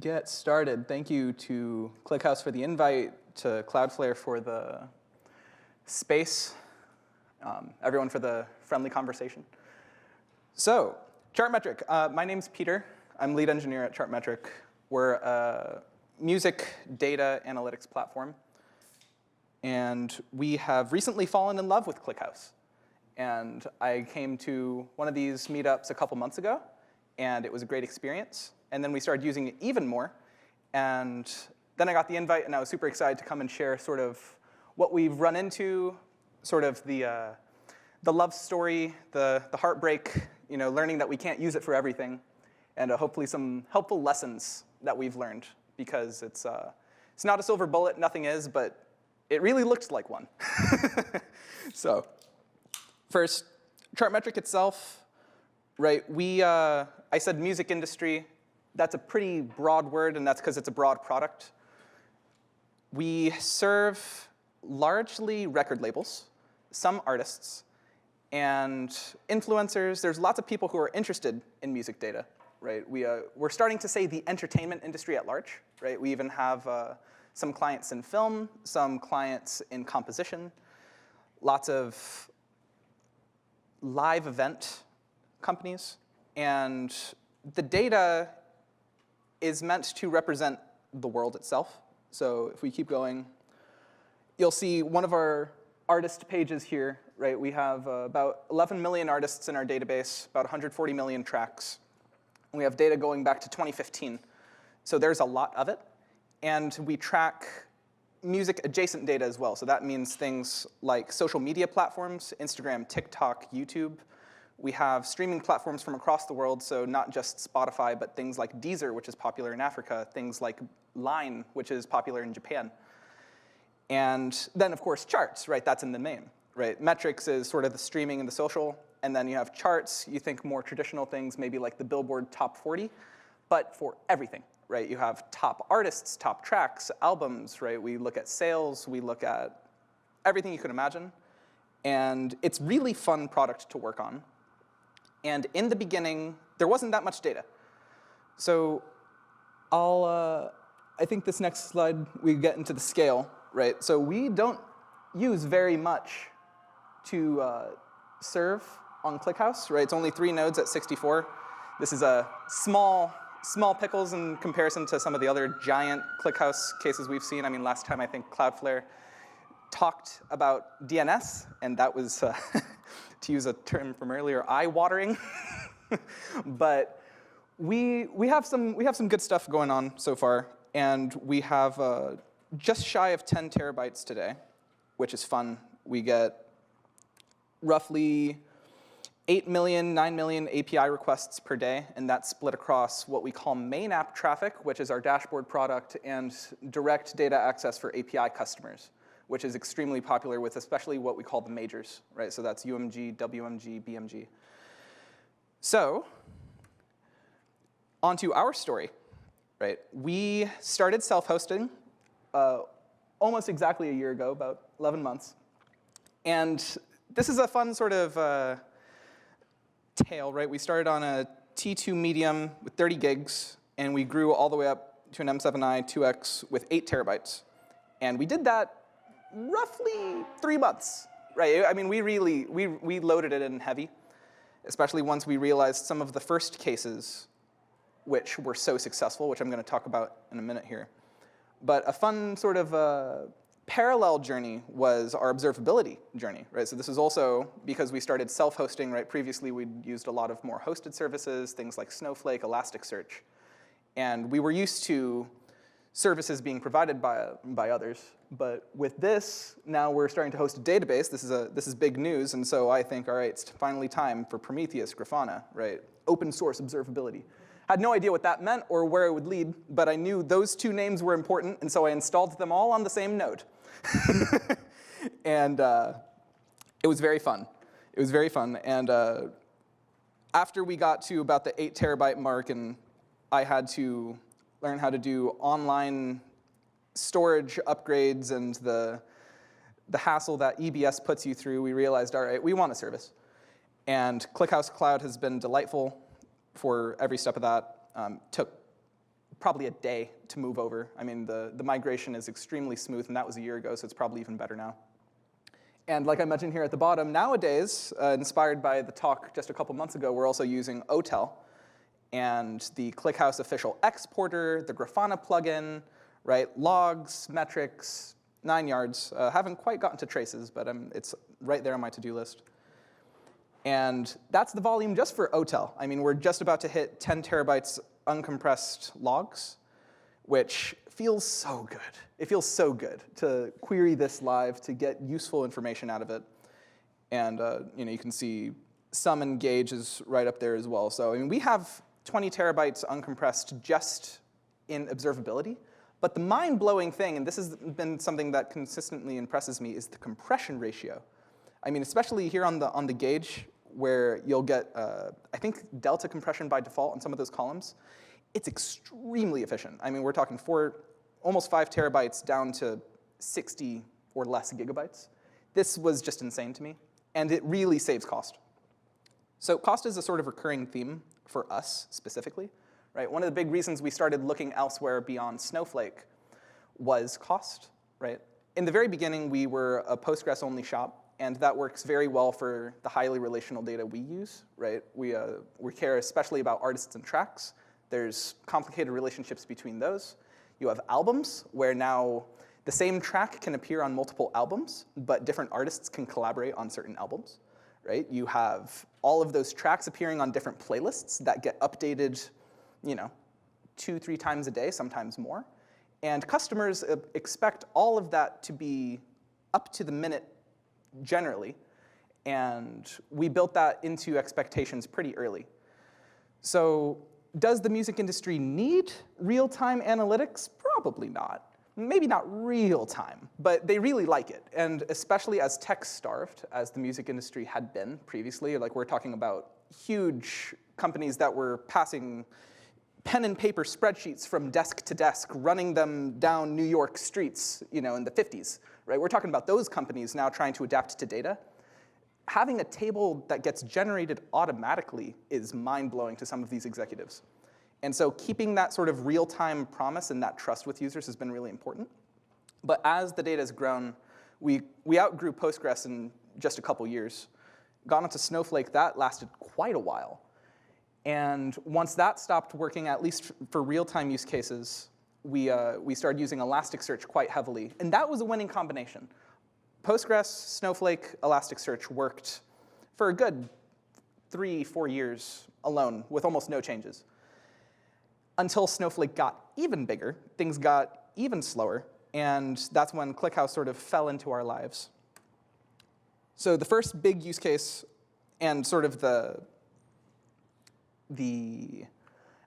get started, thank you to ClickHouse for the invite, to Cloudflare for the space, everyone for the friendly conversation. So, Chartmetric. My name's Peter. I'm lead engineer at Chartmetric. We're a music data analytics platform. And we have recently fallen in love with ClickHouse. And I came to one of these meetups a couple months ago, and it was a great experience. And then we started using it even more. And then I got the invite, and I was super excited to come and share sort of what we've run into, sort of the love story, the heartbreak, learning that we can't use it for everything, and hopefully some helpful lessons that we've learned, because it's not a silver bullet, nothing is, but it really looked like one. So first, Chartmetric itself, right? I said music industry. That's a pretty broad word, and that's because it's a broad product. We serve largely record labels, some artists, and influencers. There's lots of people who are interested in music data, right? We're starting to say the entertainment industry at large, right? We even have some clients in film, some clients in composition, lots of live event companies, and the data is meant to represent the world itself. So if we keep going, you'll see one of our artist pages here, right? We have about 11 million artists in our database, about 140 million tracks. And we have data going back to 2015. So there's a lot of it. And we track music-adjacent data as well. So that means things like social media platforms, Instagram, TikTok, YouTube. We have streaming platforms from across the world, so not just Spotify, but things like Deezer, which is popular in Africa, things like Line, which is popular in Japan. And then, of course, charts, right? That's in the name, right? Metrics is sort of the streaming and the social. And then you have charts. You think more traditional things, maybe like the Billboard Top 40, but for everything, right? You have top artists, top tracks, albums, right? We look at sales. We look at everything you could imagine. And it's really fun product to work on. And in the beginning, there wasn't that much data. So I think this next slide, we get into the scale, right? So we don't use very much to serve on ClickHouse, right? It's only 3 nodes at 64. This is a small pickles in comparison to some of the other giant ClickHouse cases we've seen. I mean, last time I think Cloudflare talked about DNS, and that was, to use a term from earlier, eye-watering. But we have some good stuff going on so far, and we have just shy of 10 terabytes today, which is fun. We get roughly 8 million, 9 million API requests per day, and that's split across what we call main app traffic, which is our dashboard product, and direct data access for API customers, which is extremely popular with especially what we call the majors, right? So that's UMG, WMG, BMG. So onto our story, right? We started self-hosting almost exactly a year ago, about 11 months. And this is a fun sort of tale, right? We started on a T2 medium with 30 gigs, and we grew all the way up to an M7i 2X with 8 terabytes. And we did that roughly 3 months, right? I mean, we loaded it in heavy, especially once we realized some of the first cases which were so successful, which I'm going to talk about in a minute here. But a fun sort of parallel journey was our observability journey, right? So this is also because we started self-hosting, right? Previously, we'd used a lot of more hosted services, things like Snowflake, Elasticsearch. And we were used to services being provided by others. But with this, now we're starting to host a database. This is big news. And so I think, all right, it's finally time for Prometheus, Grafana, right? Open source observability. Had no idea what that meant or where it would lead, but I knew those 2 names were important, and so I installed them all on the same node. And it was very fun. It was very fun. And after we got to about the 8 terabyte mark, and I had to learn how to do online storage upgrades and the hassle that EBS puts you through, we realized, all right, we want a service. And ClickHouse Cloud has been delightful for every step of that. Took probably a day to move over. I mean, the migration is extremely smooth, and that was a year ago, so it's probably even better now. And like I mentioned here at the bottom, nowadays, inspired by the talk just a couple months ago, we're also using OTEL and the ClickHouse official exporter, the Grafana plugin, right? Logs, metrics, 9 yards. Haven't quite gotten to traces, but it's right there on my to-do list. And that's the volume just for OTEL. I mean, we're just about to hit 10 terabytes uncompressed logs, which feels so good. It feels so good to query this live, to get useful information out of it. And you can see sum and gauge is right up there as well. So I mean, we have 20 terabytes uncompressed just in observability. But the mind-blowing thing, and this has been something that consistently impresses me, is the compression ratio. I mean, especially here on the gauge, where you'll get, I think, delta compression by default on some of those columns. It's extremely efficient. I mean, we're talking almost 5 terabytes down to 60 or less gigabytes. This was just insane to me, and it really saves cost. So cost is a sort of recurring theme for us specifically, right? One of the big reasons we started looking elsewhere beyond Snowflake was cost, right? In the very beginning, we were a Postgres-only shop, and that works very well for the highly relational data we use, right? We care especially about artists and tracks. There's complicated relationships between those. You have albums, where now the same track can appear on multiple albums, but different artists can collaborate on certain albums, right? You have all of those tracks appearing on different playlists that get updated, 2-3 times a day, sometimes more. And customers expect all of that to be up to the minute generally, and we built that into expectations pretty early. So does the music industry need real-time analytics? Probably not. Maybe not real-time, but they really like it. And especially as tech-starved, as the music industry had been previously, like we're talking about huge companies that were passing pen and paper spreadsheets from desk to desk, running them down New York streets, in the 50s, right? We're talking about those companies now trying to adapt to data. Having a table that gets generated automatically is mind-blowing to some of these executives. And so keeping that sort of real-time promise and that trust with users has been really important. But as the data has grown, we outgrew Postgres in just a couple years. Got onto Snowflake, that lasted quite a while. And once that stopped working, at least for real-time use cases, we started using Elasticsearch quite heavily. And that was a winning combination. Postgres, Snowflake, Elasticsearch worked for a good 3-4 years alone with almost no changes. Until Snowflake got even bigger, things got even slower, and that's when ClickHouse sort of fell into our lives. So the first big use case, and sort of the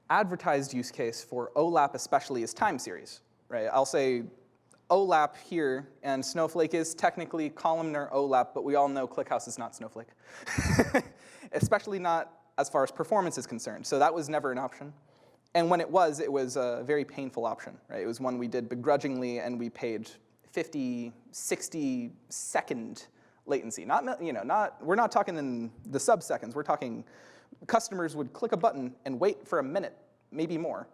advertised use case for OLAP especially, is time series, right? I'll say OLAP here, and Snowflake is technically columnar OLAP, but we all know ClickHouse is not Snowflake, especially not as far as performance is concerned. So that was never an option. And when it was a very painful option, right? It was one we did begrudgingly, and we paid 50, 60 second latency. We're not talking in the sub-seconds. We're talking customers would click a button and wait for a minute, maybe more.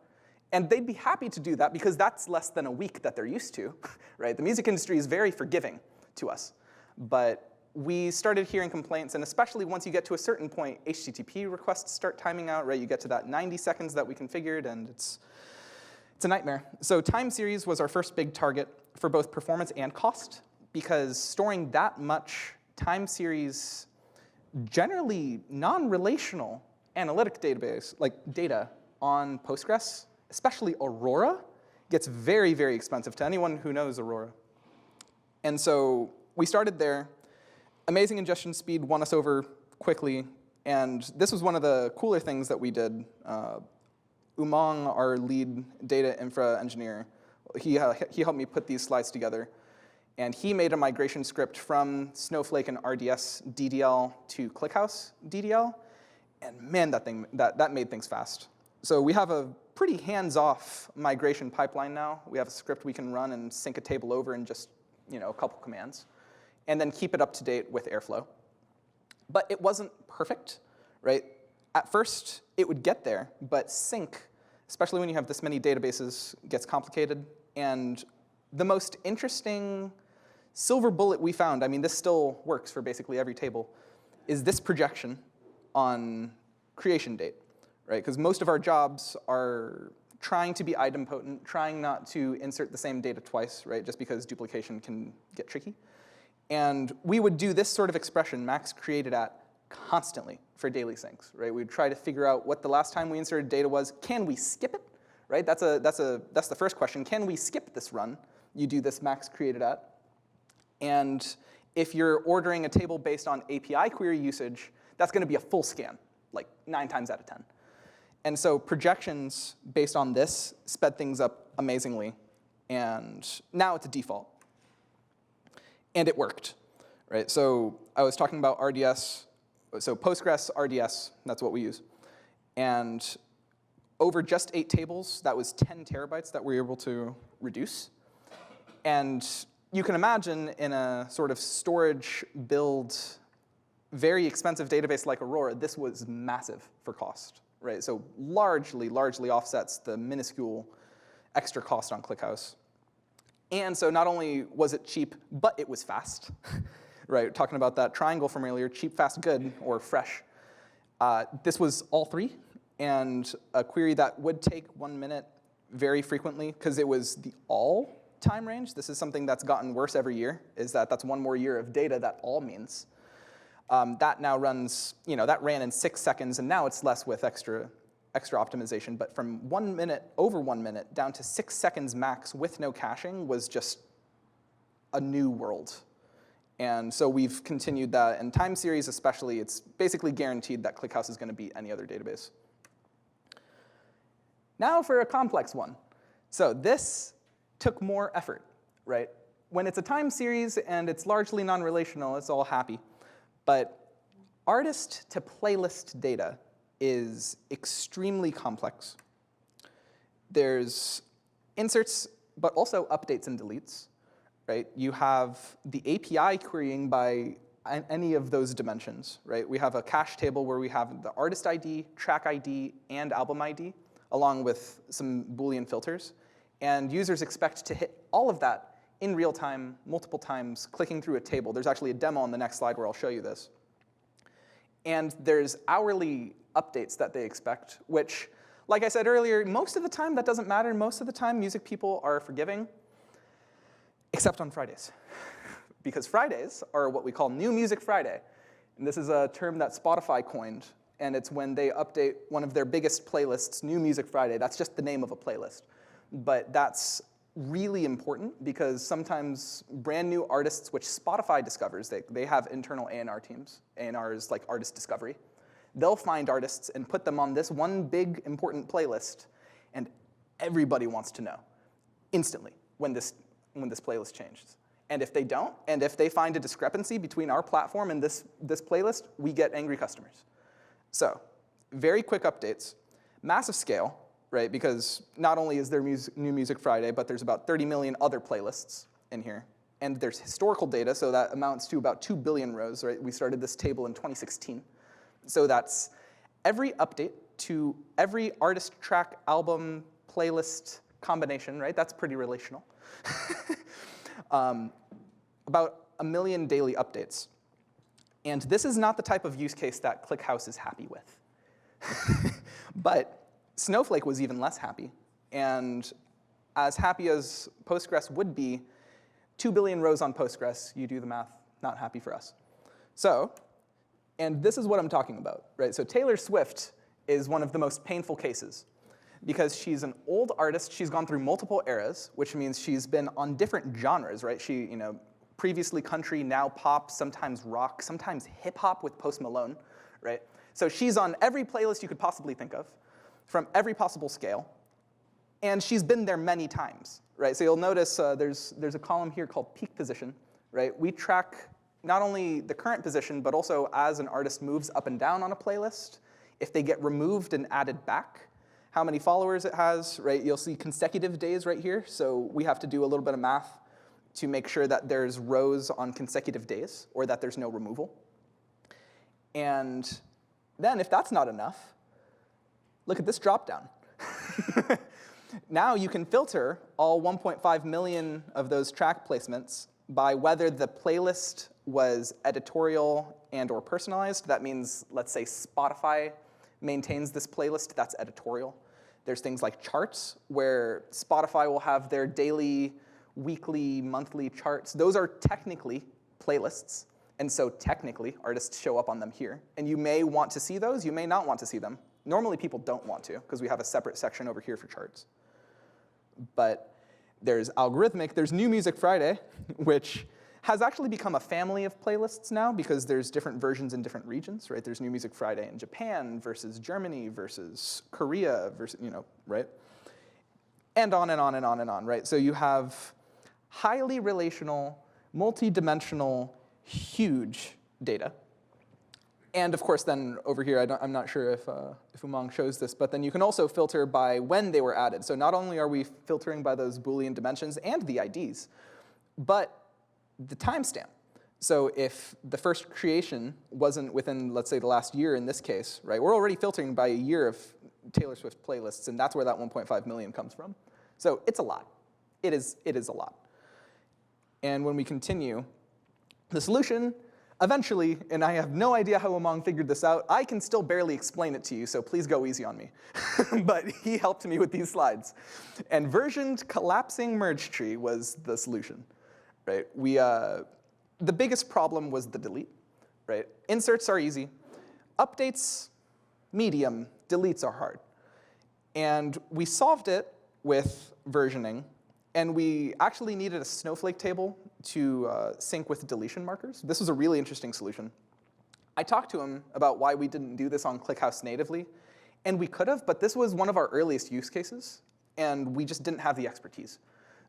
And they'd be happy to do that because that's less than a week that they're used to, right? The music industry is very forgiving to us. But we started hearing complaints, and especially once you get to a certain point, HTTP requests start timing out, right? You get to that 90 seconds that we configured, and it's a nightmare. So time series was our first big target for both performance and cost, because storing that much time series, generally non-relational analytic database, like data on Postgres, especially Aurora, gets very, very expensive to anyone who knows Aurora. And so we started there. Amazing ingestion speed won us over quickly, and this was one of the cooler things that we did. Umang, our lead data infra engineer, he helped me put these slides together, and he made a migration script from Snowflake and RDS DDL to ClickHouse DDL, and man, that made things fast. So we have a pretty hands-off migration pipeline now. We have a script we can run and sync a table over in just a couple commands, and then keep it up to date with Airflow. But it wasn't perfect, right? At first, it would get there, but sync, especially when you have this many databases, gets complicated. And the most interesting silver bullet we found, I mean, this still works for basically every table, is this projection on creation date, right? Because most of our jobs are trying to be idempotent, trying not to insert the same data twice, right? Just because duplication can get tricky. And we would do this sort of expression, max created at, constantly for daily syncs, right? We'd try to figure out what the last time we inserted data was. Can we skip it, right? That's the first question. Can we skip this run? You do this max created at. And if you're ordering a table based on API query usage, that's going to be a full scan, like 9 times out of 10. And so projections based on this sped things up amazingly. And now it's a default. And it worked, right? So I was talking about RDS. So Postgres RDS, that's what we use. And over just 8 tables, that was 10 terabytes that we were able to reduce. And you can imagine in a sort of storage build, very expensive database like Aurora, this was massive for cost, right? So largely offsets the minuscule extra cost on ClickHouse. And so not only was it cheap, but it was fast, right? Talking about that triangle from earlier, cheap, fast, good, or fresh. This was all 3, and a query that would take 1 minute very frequently, because it was the all time range. This is something that's gotten worse every year, is that that's 1 more year of data that all means. That now runs, that ran in 6 seconds, and now it's less with extra optimization. But from 1 minute, over 1 minute, down to 6 seconds max with no caching was just a new world. And so we've continued that. And time series especially, it's basically guaranteed that ClickHouse is going to beat any other database. Now for a complex one. So this took more effort, right? When it's a time series and it's largely non-relational, it's all happy. But artist to playlist data is extremely complex. There's inserts, but also updates and deletes, right? You have the API querying by any of those dimensions, right? We have a cache table where we have the artist ID, track ID, and album ID, along with some Boolean filters. And users expect to hit all of that in real time, multiple times, clicking through a table. There's actually a demo on the next slide where I'll show you this. And there's hourly updates that they expect, which, like I said earlier, most of the time that doesn't matter. Most of the time music people are forgiving, except on Fridays. Because Fridays are what we call New Music Friday. And this is a term that Spotify coined. And it's when they update one of their biggest playlists, New Music Friday. That's just the name of a playlist. But that's really important because sometimes brand new artists, which Spotify discovers, they have internal A&R teams. A&R is like artist discovery. They'll find artists and put them on this one big important playlist, and everybody wants to know instantly when this playlist changes. And if they don't, and if they find a discrepancy between our platform and this playlist, we get angry customers. So very quick updates, massive scale, right? Because not only is there New Music Friday, but there's about 30 million other playlists in here. And there's historical data, so that amounts to about 2 billion rows, right? We started this table in 2016. So that's every update to every artist, track, album, playlist combination, right? That's pretty relational. About 1 million daily updates. And this is not the type of use case that ClickHouse is happy with. But Snowflake was even less happy. And as happy as Postgres would be, 2 billion rows on Postgres, you do the math, not happy for us. So, and this is what I'm talking about, right? So Taylor Swift is one of the most painful cases because she's an old artist. She's gone through multiple eras, which means she's been on different genres, right? She, previously country, now pop, sometimes rock, sometimes hip hop with Post Malone, right? So she's on every playlist you could possibly think of, from every possible scale. And she's been there many times, right? So you'll notice there's a column here called peak position, right? We track not only the current position, but also as an artist moves up and down on a playlist, if they get removed and added back, how many followers it has, right? You'll see consecutive days right here. So we have to do a little bit of math to make sure that there's rows on consecutive days or that there's no removal. And then if that's not enough, look at this dropdown. Now you can filter all 1.5 million of those track placements by whether the playlist was editorial and or personalized. That means, let's say Spotify maintains this playlist, that's editorial. There's things like charts, where Spotify will have their daily, weekly, monthly charts. Those are technically playlists, and so technically artists show up on them here. And you may want to see those, you may not want to see them. Normally people don't want to, because we have a separate section over here for charts. But there's algorithmic, there's New Music Friday, which has actually become a family of playlists now because there's different versions in different regions, right? There's New Music Friday in Japan versus Germany versus Korea versus, right? And on and on and on and on, right? So you have highly relational, multi-dimensional, huge data. And of course, then over here, I'm not sure if Umang shows this, but then you can also filter by when they were added. So not only are we filtering by those Boolean dimensions and the IDs, but the timestamp. So if the first creation wasn't within, let's say, the last year in this case, right? We're already filtering by a year of Taylor Swift playlists, and that's where that 1.5 million comes from. So it's a lot. It is a lot. And when we continue, the solution, eventually, and I have no idea how Umang figured this out, I can still barely explain it to you, so please go easy on me. But he helped me with these slides. And versioned collapsing merge tree was the solution, right? The biggest problem was the delete, right? Inserts are easy. Updates, medium. Deletes are hard. And we solved it with versioning. And we actually needed a snowflake table to sync with deletion markers. This was a really interesting solution. I talked to him about why we didn't do this on ClickHouse natively. And we could have, but this was one of our earliest use cases. And we just didn't have the expertise.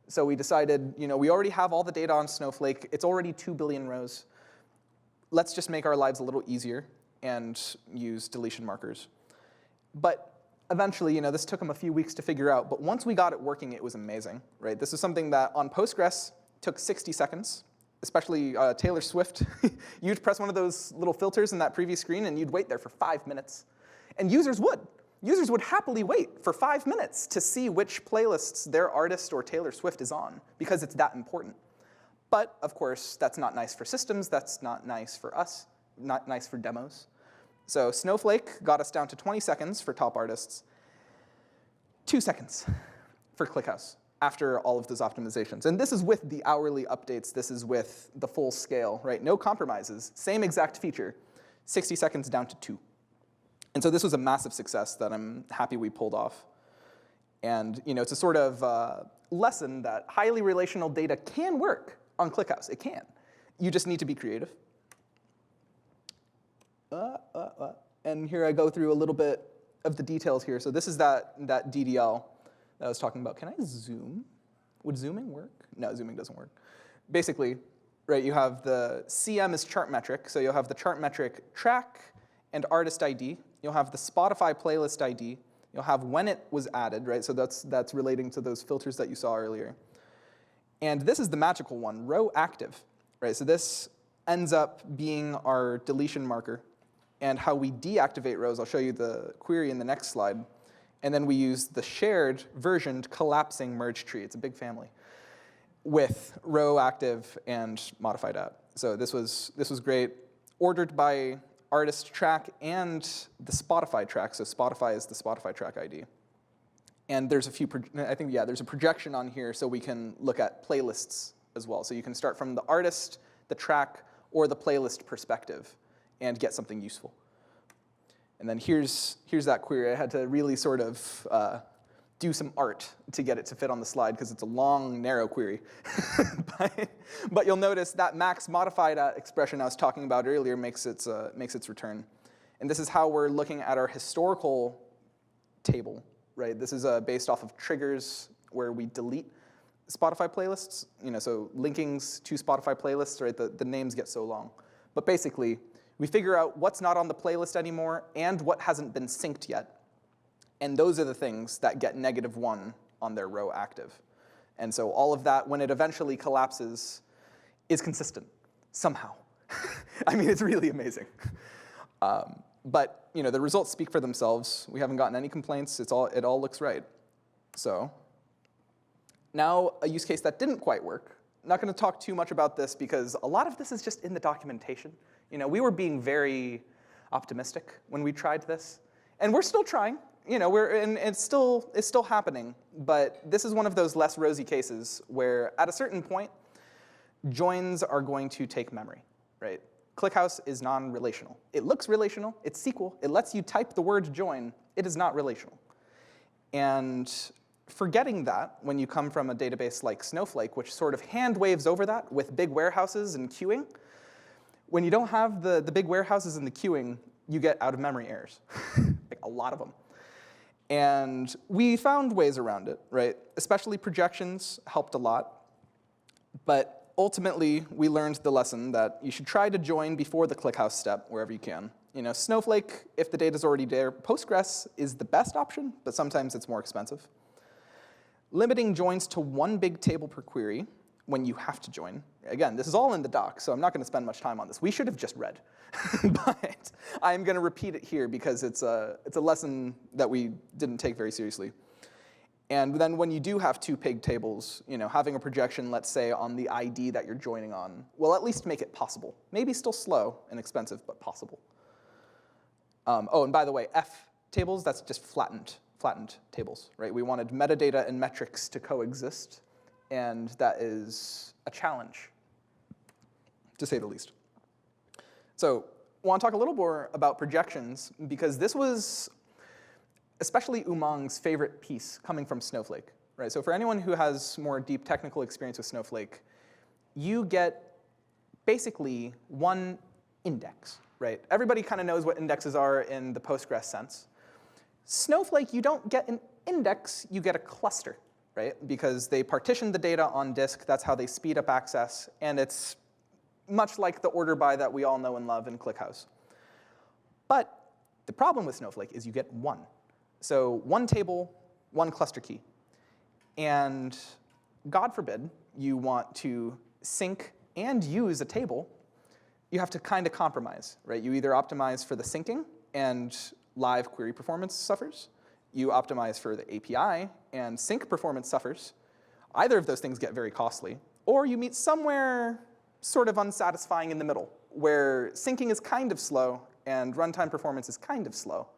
So we decided, we already have all the data on Snowflake. It's already 2 billion rows. Let's just make our lives a little easier and use deletion markers. But eventually, this took him a few weeks to figure out. But once we got it working, it was amazing, right? This is something that on Postgres took 60 seconds, especially Taylor Swift. You'd press one of those little filters in that preview screen, and you'd wait there for 5 minutes. And users would. Users would happily wait for 5 minutes to see which playlists their artist or Taylor Swift is on, because it's that important. But of course, that's not nice for systems. That's not nice for us, not nice for demos. So Snowflake got us down to 20 seconds for top artists, 2 seconds for ClickHouse after all of those optimizations. And this is with the hourly updates. This is with the full scale, right? No compromises, same exact feature, 60 seconds down to 2. And so this was a massive success that I'm happy we pulled off. And it's a sort of lesson that highly relational data can work on ClickHouse. It can. You just need to be creative. And here I go through a little bit of the details here. So this is that DDL that I was talking about. Can I zoom? Would zooming work? No, zooming doesn't work. Basically, right, you have the CM is Chartmetric. So you'll have the Chartmetric track and artist ID. You'll have the Spotify playlist ID. You'll have when it was added, right? So that's relating to those filters that you saw earlier. And this is the magical one, row active, right? So this ends up being our deletion marker. And how we deactivate rows, I'll show you the query in the next slide. And then we use the shared versioned collapsing merge tree. It's a big family with row active and modified at. So this was great, ordered by artist track and the Spotify track. So Spotify is the Spotify track ID. And there's a few, there's a projection on here so we can look at playlists as well. So you can start from the artist, the track, or the playlist perspective and get something useful. And then here's that query. I had to really sort of do some art to get it to fit on the slide because it's a long, narrow query. but you'll notice that max modified expression I was talking about earlier makes its return. And this is how we're looking at our historical table, right? This is based off of triggers where we delete Spotify playlists. So linkings to Spotify playlists, right? The names get so long. But basically, we figure out what's not on the playlist anymore and what hasn't been synced yet. And those are the things that get -1 on their row active. And so all of that, when it eventually collapses, is consistent somehow. I mean, it's really amazing. But the results speak for themselves. We haven't gotten any complaints. It all looks right. So now a use case that didn't quite work. I'm not going to talk too much about this because a lot of this is just in the documentation. We were being very optimistic when we tried this, and we're still trying. And it's still happening. But this is one of those less rosy cases where, at a certain point, joins are going to take memory, right? ClickHouse is non-relational. It looks relational. It's SQL. It lets you type the word join. It is not relational. And forgetting that when you come from a database like Snowflake, which sort of hand waves over that with big warehouses and queuing, when you don't have the big warehouses and the queuing, you get out-of-memory errors, like a lot of them. And we found ways around it, right? Especially projections helped a lot. But ultimately, we learned the lesson that you should try to join before the ClickHouse step wherever you can. Snowflake, if the data's already there, Postgres is the best option, but sometimes it's more expensive. Limiting joins to one big table per query when you have to join. Again, this is all in the doc, so I'm not going to spend much time on this. We should have just read. But I'm going to repeat it here because it's a lesson that we didn't take very seriously. And then when you do have two pig tables, having a projection, let's say, on the ID that you're joining on, will at least make it possible. Maybe still slow and expensive, but possible. Oh, and by the way, F tables, that's just flattened tables, right? We wanted metadata and metrics to coexist, and that is a challenge, to say the least. So I want to talk a little more about projections, because this was especially Umang's favorite piece coming from Snowflake, right? So for anyone who has more deep technical experience with Snowflake, you get basically one index, right? Everybody kind of knows what indexes are in the Postgres sense. Snowflake, you don't get an index, you get a cluster, right? Because they partition the data on disk, that's how they speed up access, and it's much like the order by that we all know and love in ClickHouse. But the problem with Snowflake is you get one. So one table, one cluster key. And God forbid you want to sync and use a table, you have to kind of compromise, right? You either optimize for the syncing and live query performance suffers. You optimize for the API and sync performance suffers. Either of those things get very costly. Or you meet somewhere sort of unsatisfying in the middle, where syncing is kind of slow and runtime performance is kind of slow.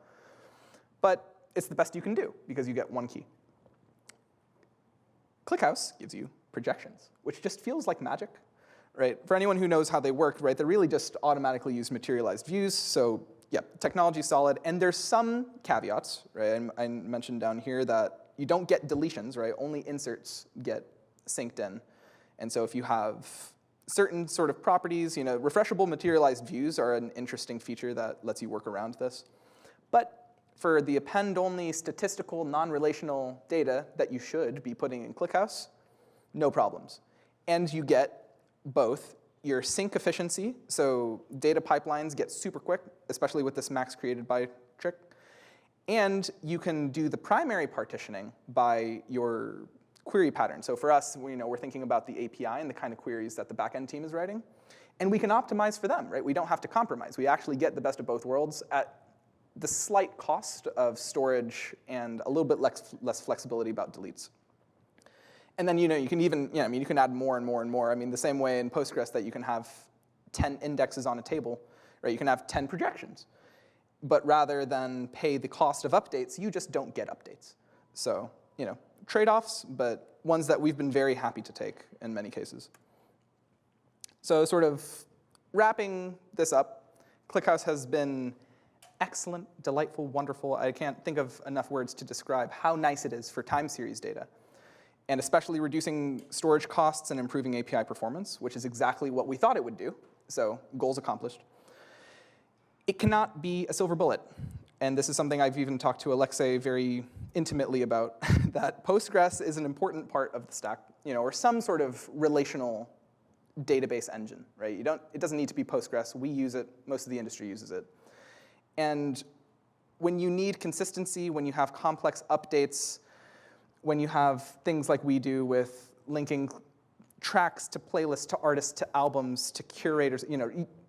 But it's the best you can do, because you get one key. ClickHouse gives you projections, which just feels like magic, right? For anyone who knows how they work, right, they really just automatically use materialized views. So yeah, technology's solid. And there's some caveats, right? I mentioned down here that you don't get deletions, right? Only inserts get synced in. And so if you have certain sort of properties, refreshable materialized views are an interesting feature that lets you work around this. But for the append-only statistical non-relational data that you should be putting in ClickHouse, no problems. And you get both your sync efficiency, so data pipelines get super quick, especially with this max created by trick. And you can do the primary partitioning by your query pattern. So for us, we're thinking about the API and the kind of queries that the backend team is writing. And we can optimize for them, right? We don't have to compromise. We actually get the best of both worlds at the slight cost of storage and a little bit less flexibility about deletes. And then you can even, you can add more and more and more. The same way in Postgres that you can have 10 indexes on a table, right? You can have 10 projections. But rather than pay the cost of updates, you just don't get updates. So, trade-offs, but ones that we've been very happy to take in many cases. So sort of wrapping this up, ClickHouse has been excellent, delightful, wonderful. I can't think of enough words to describe how nice it is for time series data, and especially reducing storage costs and improving API performance, which is exactly what we thought it would do. So goals accomplished. It cannot be a silver bullet. And this is something I've even talked to Alexei very intimately about, that Postgres is an important part of the stack, or some sort of relational database engine, right? It doesn't need to be Postgres. We use it. Most of the industry uses it. And when you need consistency, when you have complex updates, when you have things like we do with linking tracks to playlists, to artists, to albums, to curators,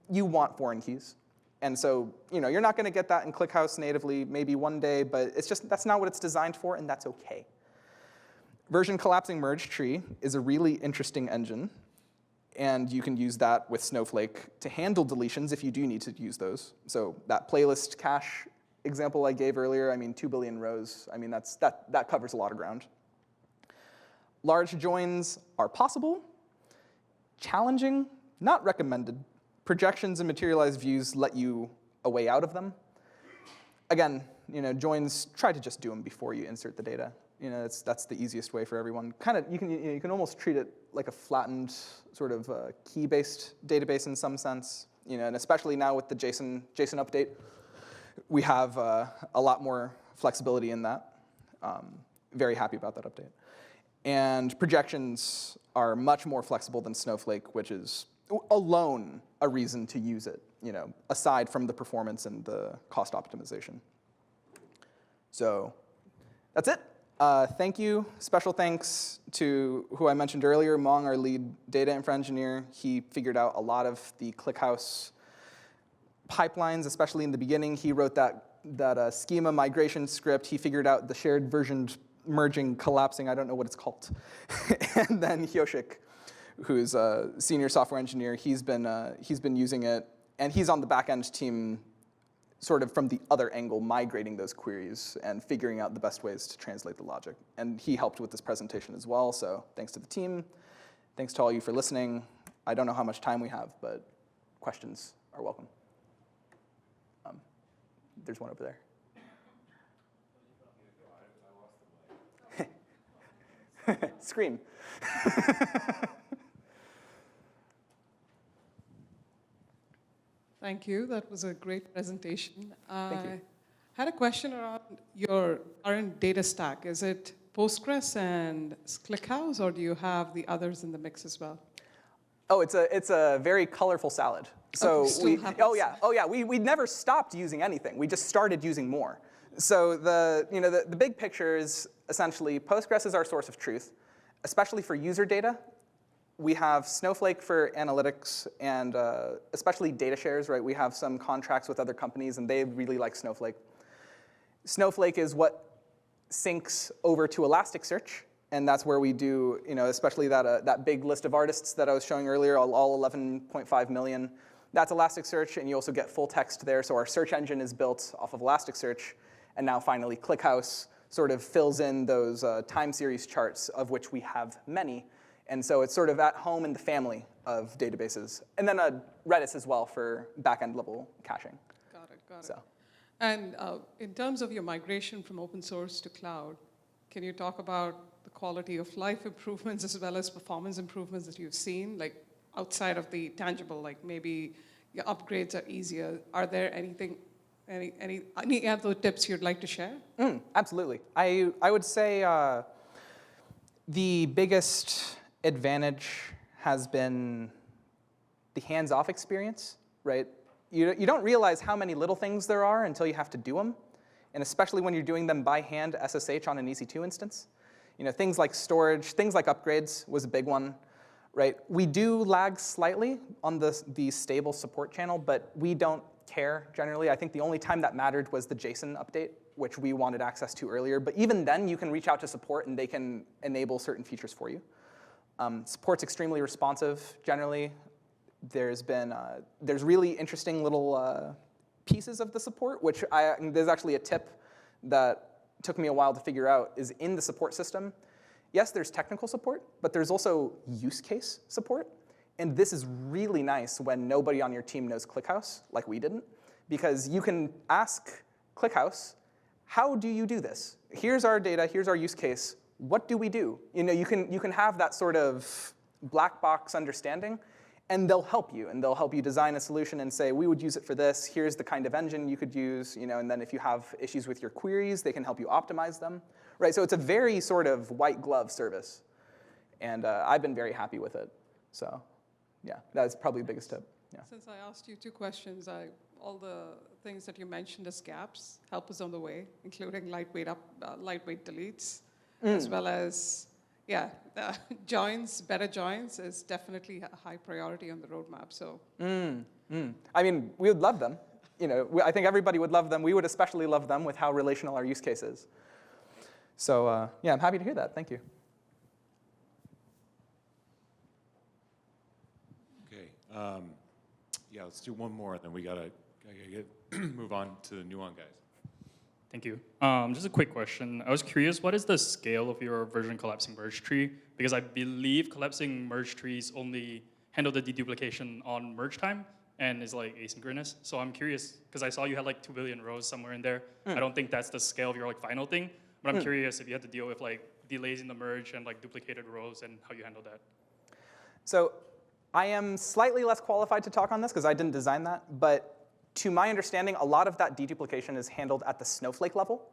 you want foreign keys. And so, you're not going to get that in ClickHouse natively, maybe one day, but it's just, that's not what it's designed for, and that's OK. Version collapsing merge tree is a really interesting engine. And you can use that with Snowflake to handle deletions if you do need to use those. So that playlist cache example I gave earlier, 2 billion rows, that covers a lot of ground. Large joins are possible. Challenging, not recommended. Projections and materialized views let you a way out of them. Again, joins, try to just do them before you insert the data. That's the easiest way for everyone. You can almost treat it like a flattened sort of key-based database in some sense. And especially now with the JSON update, we have a lot more flexibility in that. Very happy about that update. And projections are much more flexible than Snowflake, which is alone a reason to use it, aside from the performance and the cost optimization. So that's it. Thank you. Special thanks to who I mentioned earlier, Mong, our lead data infra engineer. He figured out a lot of the ClickHouse pipelines, especially in the beginning. He wrote that schema migration script. He figured out the shared versioned merging, collapsing, I don't know what it's called. And then Hyoshik, who's a senior software engineer, he's been using it. And he's on the back-end team sort of from the other angle, migrating those queries and figuring out the best ways to translate the logic. And he helped with this presentation as well, so thanks to the team. Thanks to all you for listening. I don't know how much time we have, but questions are welcome. There's one over there. Scream. Thank you. That was a great presentation. Thank you. I had a question around your current data stack. Is it Postgres and ClickHouse, or do you have the others in the mix as well? Oh, it's a very colorful salad. So we never stopped using anything. We just started using more. So the big picture is essentially Postgres is our source of truth, especially for user data. We have Snowflake for analytics and especially data shares, right? We have some contracts with other companies, and they really like Snowflake. Snowflake is what syncs over to Elasticsearch, and that's where we do, especially that big list of artists that I was showing earlier, all 11.5 million. That's Elasticsearch, and you also get full text there. So our search engine is built off of Elasticsearch, and now finally ClickHouse sort of fills in those time series charts, of which we have many. And so it's sort of at home in the family of databases. And then Redis as well for back-end level caching. Got it. And in terms of your migration from open source to cloud, can you talk about the quality of life improvements as well as performance improvements that you've seen, like outside of the tangible, like maybe your upgrades are easier? Are there any other tips you'd like to share? Absolutely. I would say the biggest advantage has been the hands-off experience, right? You don't realize how many little things there are until you have to do them, and especially when you're doing them by hand SSH on an EC2 instance. Things like storage, things like upgrades was a big one, right? We do lag slightly on the stable support channel, but we don't care generally. I think the only time that mattered was the JSON update, which we wanted access to earlier. But even then, you can reach out to support, and they can enable certain features for you. Support's extremely responsive generally. There's really interesting little pieces of the support, which there's actually a tip that took me a while to figure out is in the support system. Yes, there's technical support, but there's also use case support. And this is really nice when nobody on your team knows ClickHouse, like we didn't, because you can ask ClickHouse, how do you do this? Here's our data, here's our use case. What do we do? You can have that sort of black box understanding, and they'll help you. And they'll help you design a solution and say, we would use it for this. Here's the kind of engine you could use. And then if you have issues with your queries, they can help you optimize them. Right? So it's a very sort of white glove service. And I've been very happy with it. So yeah, that's probably the biggest tip. Yeah. Since I asked you 2 questions, all the things that you mentioned as gaps help us on the way, including lightweight deletes, as well as, joins, better joins is definitely a high priority on the roadmap. So, I mean, we would love them. I think everybody would love them. We would especially love them with how relational our use case is. So yeah, I'm happy to hear that. Thank you. Okay. Yeah, let's do one more, and then we gotta move on to the new one, guys. Thank you. Just a quick question. I was curious, what is the scale of your version collapsing merge tree? Because I believe collapsing merge trees only handle the deduplication on merge time and is like asynchronous. So I'm curious, because I saw you had like 2 billion rows somewhere in there. I don't think that's the scale of your like final thing, but I'm curious if you had to deal with like delays in the merge and like duplicated rows and how you handle that. So I am slightly less qualified to talk on this because I didn't design that, but to my understanding, a lot of that deduplication is handled at the snowflake level.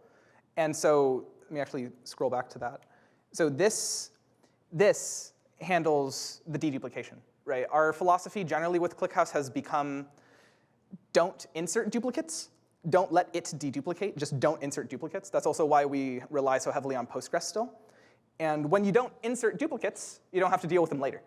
And so let me actually scroll back to that. So this handles the deduplication, right? Our philosophy generally with ClickHouse has become don't insert duplicates. Don't let it deduplicate. Just don't insert duplicates. That's also why we rely so heavily on Postgres still. And when you don't insert duplicates, you don't have to deal with them later.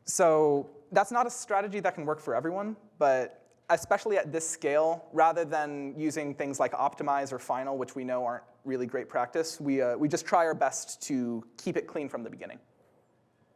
So that's not a strategy that can work for everyone, but especially at this scale, rather than using things like optimize or final, which we know aren't really great practice, we just try our best to keep it clean from the beginning.